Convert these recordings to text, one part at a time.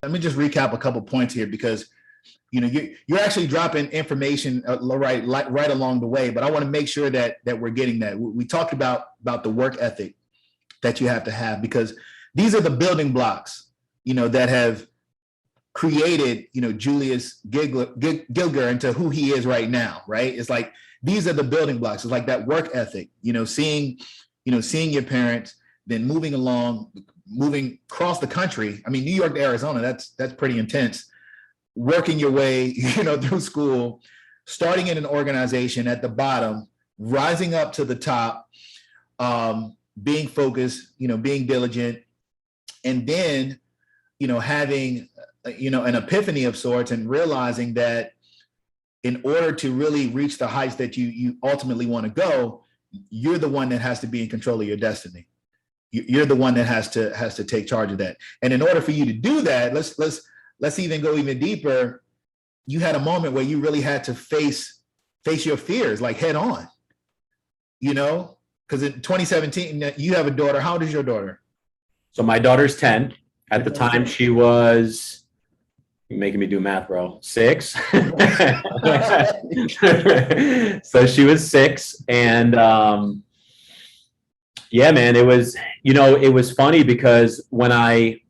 let me just recap a couple points here, because you're actually dropping information right along the way, but I want to make sure that we're getting that. We talked about the work ethic that you have to have, because these are the building blocks, that have created, Julius Gilgur into who he is right now, right? It's like, these are the building blocks. It's like that work ethic, seeing your parents, then moving across the country. I mean, New York to Arizona, that's pretty intense. Working your way, through school, starting in an organization at the bottom, rising up to the top, being focused, being diligent, and then, having, an epiphany of sorts, and realizing that in order to really reach the heights that you ultimately want to go, you're the one that has to be in control of your destiny. You're the one that has to take charge of that. And in order for you to do that, let's even go even deeper. You had a moment where you really had to face your fears, like head on, because in 2017, you have a daughter. How old is your daughter? So my daughter's 10. At the time, she was, you're making me do math, bro, 6. So she was 6. And yeah, man, it was, it was funny because when I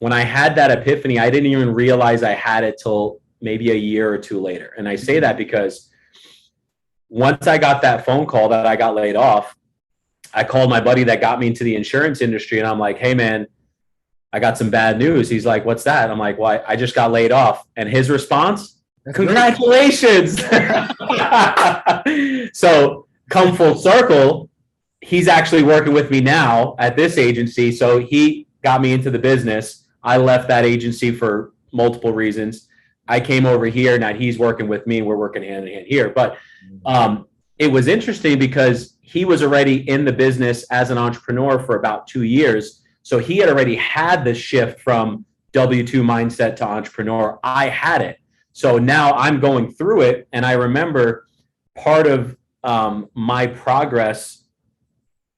had that epiphany, I didn't even realize I had it till maybe a year or two later. And I say that because once I got that phone call that I got laid off, I called my buddy that got me into the insurance industry, and I'm like, hey, man, I got some bad news. He's like, what's that? I'm like, well, I just got laid off. And his response, congratulations. So come full circle, he's actually working with me now at this agency. So he got me into the business. I left that agency for multiple reasons. I came over here. Now he's working with me. We're working hand in hand here. But it was interesting because he was already in the business as an entrepreneur for about 2 years. So he had already had the shift from W-2 mindset to entrepreneur. I had it. So now I'm going through it. And I remember part of my progress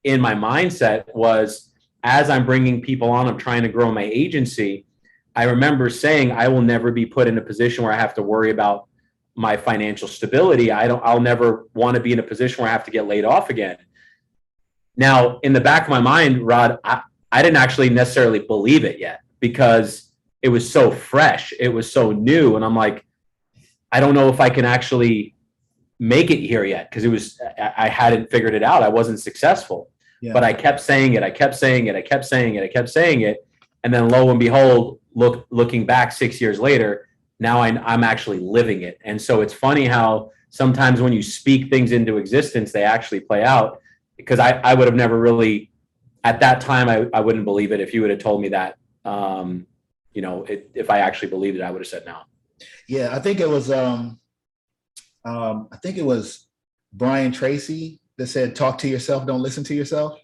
in my mindset was, as I'm bringing people on, I'm trying to grow my agency. I remember saying, I will never be put in a position where I have to worry about my financial stability. I'll never want to be in a position where I have to get laid off again. Now, in the back of my mind, Rod, I didn't actually necessarily believe it yet because it was so fresh. It was so new. And I'm like, I don't know if I can actually make it here yet, because I hadn't figured it out. I wasn't successful. Yeah. But I kept saying it. I kept saying it. I kept saying it. I kept saying it. And then lo and behold, looking back 6 years later, now I'm actually living it. And so it's funny how sometimes when you speak things into existence, they actually play out, because I would have never really, at that time, I wouldn't believe it if you would have told me that, if I actually believed it, I would have said no. Yeah, I think it was Brian Tracy that said, talk to yourself, don't listen to yourself.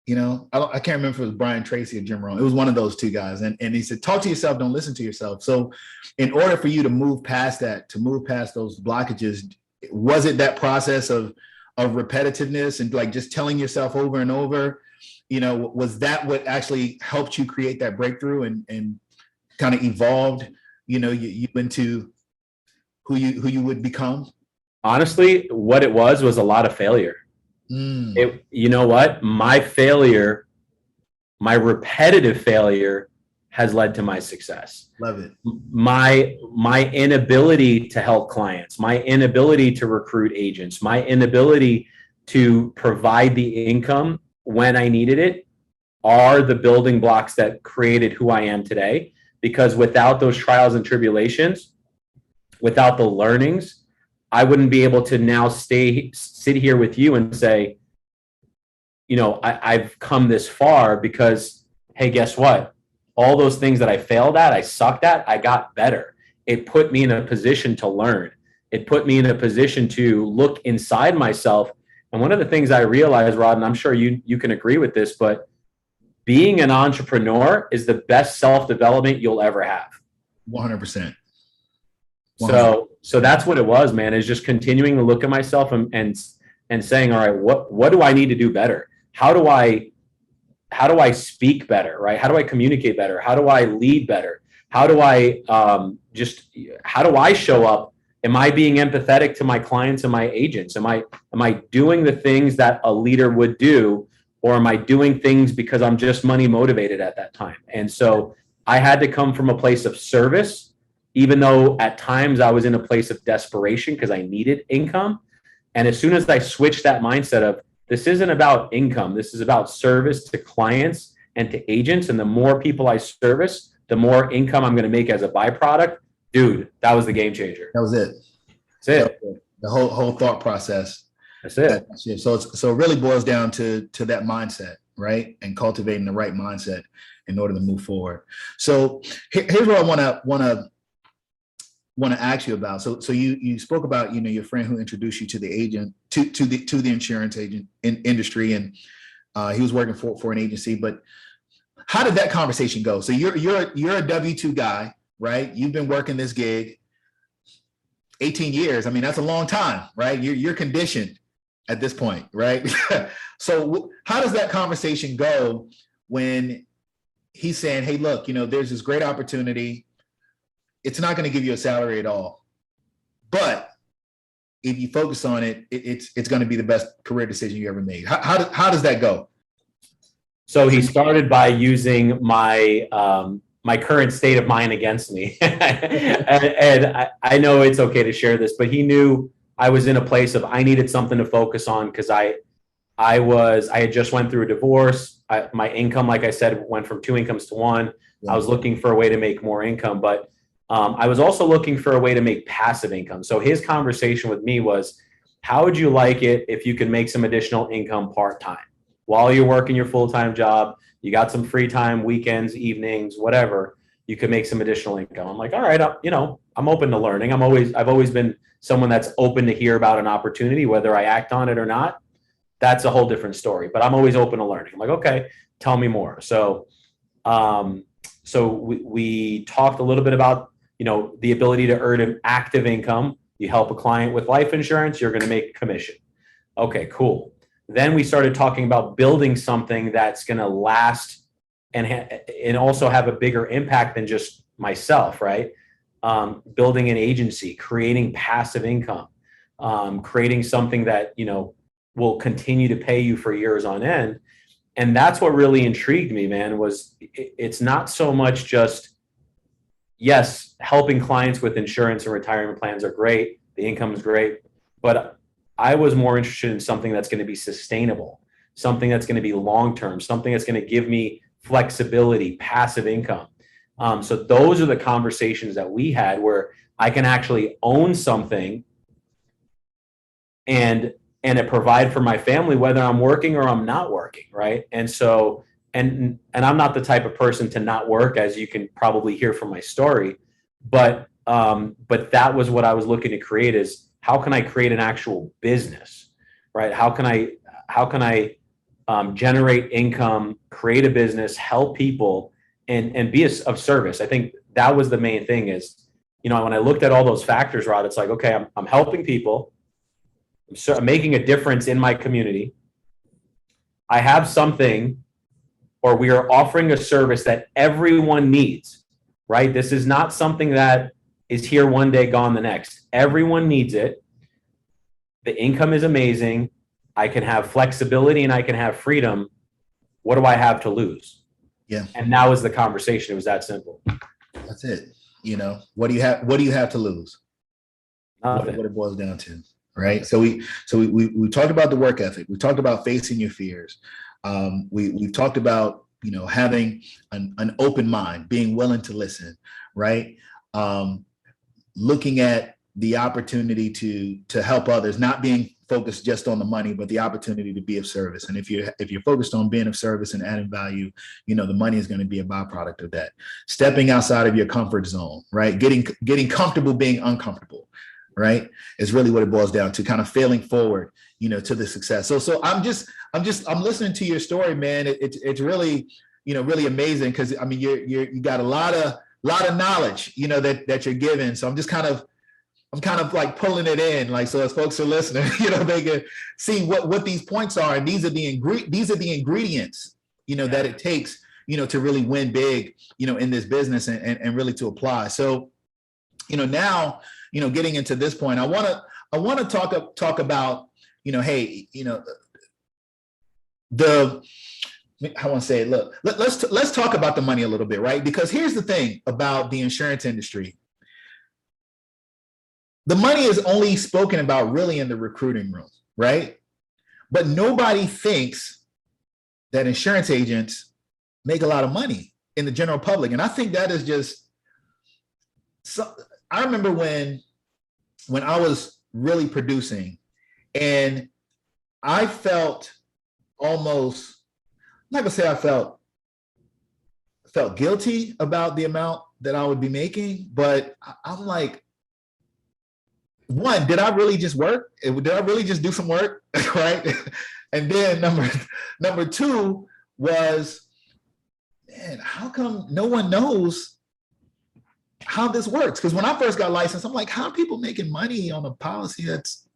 I can't remember if it was Brian Tracy or Jim Rohn. It was one of those two guys. And he said, talk to yourself, don't listen to yourself. So in order for you to move past that, to move past those blockages, was it that process of repetitiveness and like just telling yourself over and over, was that what actually helped you create that breakthrough and kind of evolved, you into who you would become? Honestly, what it was a lot of failure. You know what? My failure, my repetitive failure has led to my success. Love it. My inability to help clients, my inability to recruit agents, my inability to provide the income when I needed it are the building blocks that created who I am today. Because without those trials and tribulations, without the learnings, I wouldn't be able to now sit here with you and say, I've come this far because, hey, guess what? All those things that I failed at, I sucked at, I got better. It put me in a position to learn. It put me in a position to look inside myself. And one of the things I realized, Rod, and I'm sure you can agree with this, but being an entrepreneur is the best self-development you'll ever have. 100%. So that's what it was, man, is just continuing to look at myself and saying, all right, what do I need to do better? How do I speak better, right? How do I communicate better? How do I lead better? How do I how do I show up? Am I being empathetic to my clients and my agents? Am I doing the things that a leader would do, or am I doing things because I'm just money motivated at that time? And so I had to come from a place of service, even though at times I was in a place of desperation because I needed income. And as soon as I switched that mindset of, this isn't about income, this is about service to clients and to agents. And the more people I service, the more income I'm going to make as a byproduct. Dude, that was the game changer. That was it. That's it. The whole thought process. That's it. So it really boils down to that mindset, right? And cultivating the right mindset in order to move forward. So here's what I want to ask you about. So you spoke about, your friend who introduced you to the agent, to the insurance agent industry, and he was working for an agency. But how did that conversation go? So you're a W-2 guy, right? You've been working this gig 18 years. I mean, that's a long time, right? You're conditioned at this point, right? So how does that conversation go when he's saying, hey, look, there's this great opportunity. It's not going to give you a salary at all, but if you focus on it, it's going to be the best career decision you ever made. How does that go? So he started by using my my current state of mind against me, and I know it's okay to share this, but he knew I was in a place of I needed something to focus on because I had just went through a divorce. My income, like I said, went from 2 incomes to 1. I was looking for a way to make more income, but I was also looking for a way to make passive income. So his conversation with me was, how would you like it if you could make some additional income part-time while you're working your full-time job? You got some free time, weekends, evenings, whatever, you could make some additional income. I'm like, all right, I'm open to learning. I've always been someone that's open to hear about an opportunity, whether I act on it or not. That's a whole different story, but I'm always open to learning. I'm like, okay, tell me more. So, we talked a little bit about, the ability to earn an active income. You help a client with life insurance, you're going to make commission. Okay, cool. Then we started talking about building something that's going to last and also have a bigger impact than just myself, right? Building an agency, creating passive income, creating something that, will continue to pay you for years on end. And that's what really intrigued me, man, was it's not so much just, yes, helping clients with insurance and retirement plans are great. The income is great, but I was more interested in something that's going to be sustainable, something that's going to be long-term, something that's going to give me flexibility, passive income. So those are the conversations that we had where I can actually own something and it provide for my family, whether I'm working or I'm not working, right? And so, and I'm not the type of person to not work, as you can probably hear from my story, but that was what I was looking to create is, how can I create an actual business, right? How can I generate income, create a business, help people, and be of service? I think that was the main thing is, when I looked at all those factors, Rod, it's like, okay, I'm helping people. I'm making a difference in my community. I have something, or we are offering a service that everyone needs, right? This is not something that is here one day, gone the next. Everyone needs it. The income is amazing. I can have flexibility and I can have freedom. What do I have to lose? Yeah. And that was the conversation. It was that simple. That's it. What do you have to lose? Nothing. What it boils down to, right? So we talked about the work ethic. We talked about facing your fears. We've talked about, having an open mind, being willing to listen, right? Looking at the opportunity to help others, not being focused just on the money, but the opportunity to be of service. And if you're focused on being of service and adding value, the money is going to be a byproduct of that. Stepping outside of your comfort zone, right? Getting comfortable being uncomfortable, right? Is really what it boils down to, kind of failing forward, to the success. So I'm listening to your story, man. It's really, really amazing because I mean you got a lot of knowledge, that you're given. So I'm kind of like pulling it in, like, so as folks are listening, they can see what these points are. And these are the ingredients, that it takes, to really win big, in this business and really to apply. So, now, getting into this point, I want to talk about, hey, I want to say, look, let's talk about the money a little bit, right? Because here's the thing about the insurance industry. The money is only spoken about really in the recruiting room, right? But nobody thinks that insurance agents make a lot of money in the general public. And I think that is just, so I remember when I was really producing, and I felt almost, I'm not gonna say I felt guilty about the amount that I would be making, but I'm like, one, did I really just work? Did I really just do some work, right? And then number two was, man, how come no one knows how this works? Because when I first got licensed, I'm like, how are people making money on a policy that's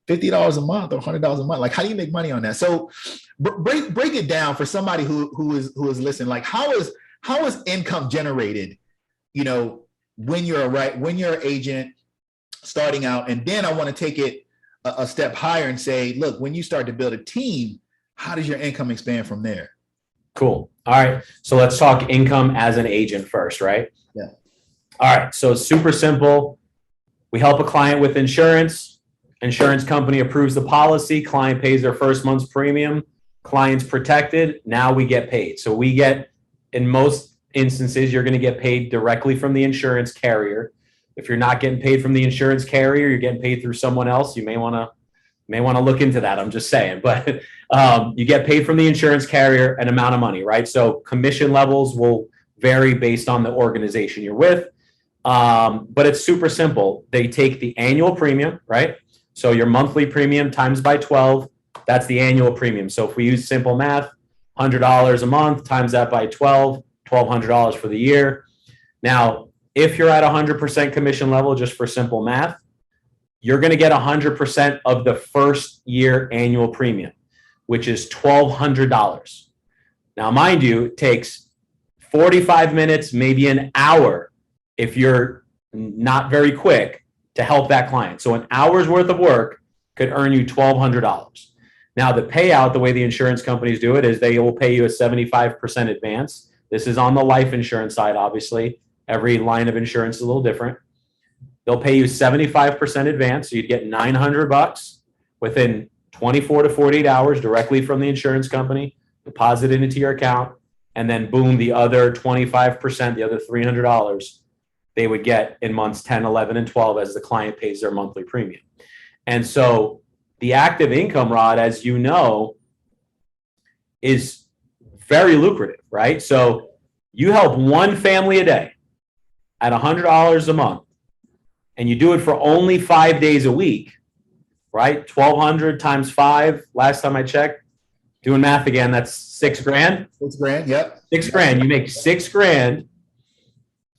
$50 a month or $100 a month? Like, how do you make money on that? So break it down for somebody who is listening. Like, how is income generated, when you're an agent starting out? And then I want to take it a step higher and say, look, when you start to build a team, how does your income expand from there? Cool. All right. So let's talk income as an agent first, right? Yeah. All right. So it's super simple. We help a client with insurance. Insurance company approves the policy. Client pays their first month's premium. Client's protected. Now we get paid. So we get, in most instances, you're going to get paid directly from the insurance carrier. If you're not getting paid from the insurance carrier, you're getting paid through someone else. You may want to look into that. I'm just saying, but you get paid from the insurance carrier an amount of money, right? So commission levels will vary based on the organization you're with. But it's super simple. They take the annual premium, right? So your monthly premium times by 12, that's the annual premium. So if we use simple math, $100 a month times that by 12, $1,200 for the year. Now, if you're at 100% commission level, just for simple math, you're going to get 100% of the first year annual premium, which is $1,200. Now, mind you, it takes 45 minutes, maybe an hour, if you're not very quick, to help that client. So an hour's worth of work could earn you $1,200. Now, the payout, the way the insurance companies do it, is they will pay you a 75% advance. This is on the life insurance side, obviously. Every line of insurance is a little different. They'll pay you 75% advance. So you'd get $900 within 24 to 48 hours directly from the insurance company, deposited into your account, and then boom, the other 25%, the other $300, they would get in months 10, 11, and 12 as the client pays their monthly premium. And so the active income, Rod, as you know, is very lucrative, right? So you help one family a day at $100 a month, and you do it for only 5 days a week, right? 1,200 times 5. Last time I checked, doing math again, that's $6,000. $6,000, yep. $6,000. You make $6,000,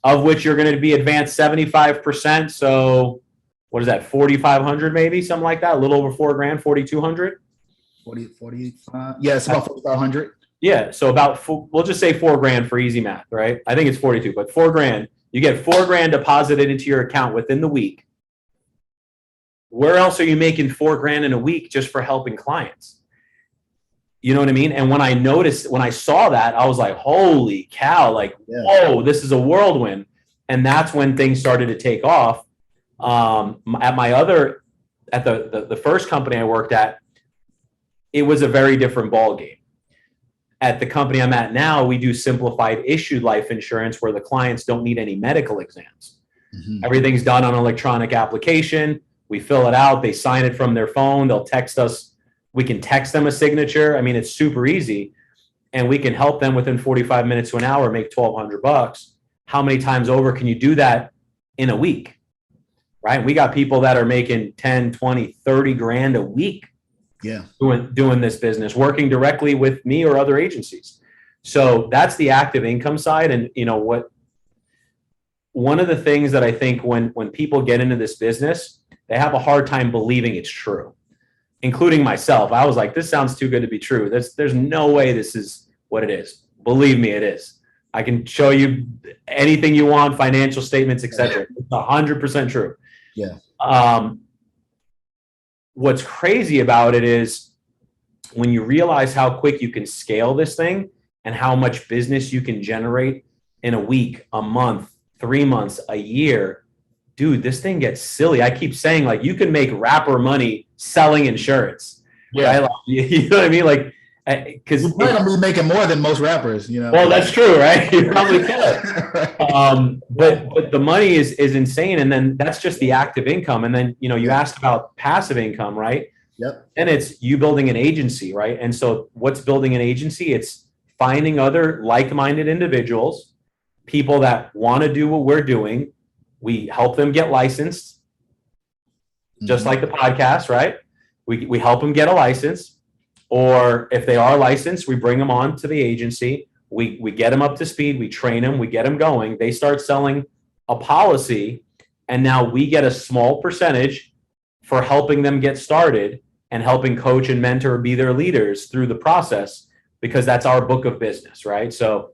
of which you're going to be advanced 75%. So what is that? 4,500, maybe something like that. A little over $4,000, 4,200. 45. Yeah, it's about 4,500. Yeah, so about we'll just say $4,000 for easy math, right? I think it's 42, but $4,000. You get $4,000 deposited into your account within the week. Where else are you making $4,000 in a week just for helping clients? You know what I mean? And when I saw that, I was like, holy cow, like, yeah. Whoa, this is a whirlwind. And that's when things started to take off. At the first company I worked at, it was a very different ball game. At the company I'm at now, we do simplified issued life insurance where the clients don't need any medical exams. Mm-hmm. Everything's done on an electronic application. We fill it out. They sign it from their phone. They'll text us. We can text them a signature. I mean, it's super easy. And we can help them within 45 minutes to an hour make $1,200. How many times over can you do that in a week? Right? We got people that are making 10, 20, 30 grand a week. Yeah, doing this business, working directly with me or other agencies. So that's the active income side. And you know what? One of the things that I think when people get into this business, they have a hard time believing it's true, including myself. I was like, this sounds too good to be true. There's no way this is what it is. Believe me, it is. I can show you anything you want, financial statements, etc. It's 100% true. Yeah. What's crazy about it is when you realize how quick you can scale this thing and how much business you can generate in a week, a month, 3 months, a year, dude, this thing gets silly. I keep saying, like, you can make rapper money selling insurance. Yeah. Right? Like, you know what I mean? Like, because you're probably gonna be making more than most rappers, you know. Well, that's true, right? You probably could. But the money is insane, and then that's just the active income. And then, you know, you asked about passive income, right? Yep. And it's you building an agency, right? And so what's building an agency? It's finding other like-minded individuals, people that want to do what we're doing. We help them get licensed, just like the podcast, right? We help them get a license, or if they are licensed, we bring them on to the agency. We get them up to speed. We train them. We get them going. They start selling a policy, and now we get a small percentage for helping them get started and helping coach and mentor, be their leaders through the process, because that's our book of business, right? So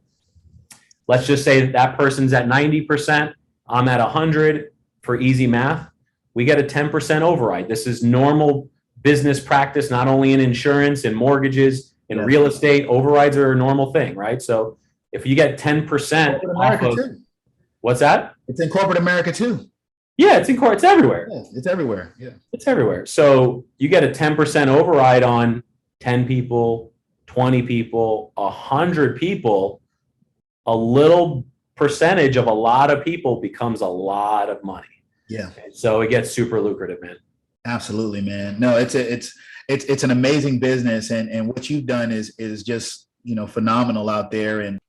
let's just say that person's at 90%. I'm at 100 for easy math. We get a 10% override. This is normal business practice, not only in insurance and mortgages and real estate. Overrides are a normal thing, right? So if you get 10% off of, what's that? It's in corporate America too. Yeah, it's everywhere. Yeah, it's everywhere. Yeah, it's everywhere. So you get a 10% override on 10 people, 20 people, 100 people. A little percentage of a lot of people becomes a lot of money. Yeah. So it gets super lucrative, man. Absolutely, man. No, it's an amazing business, and what you've done is just, you know, phenomenal out there. And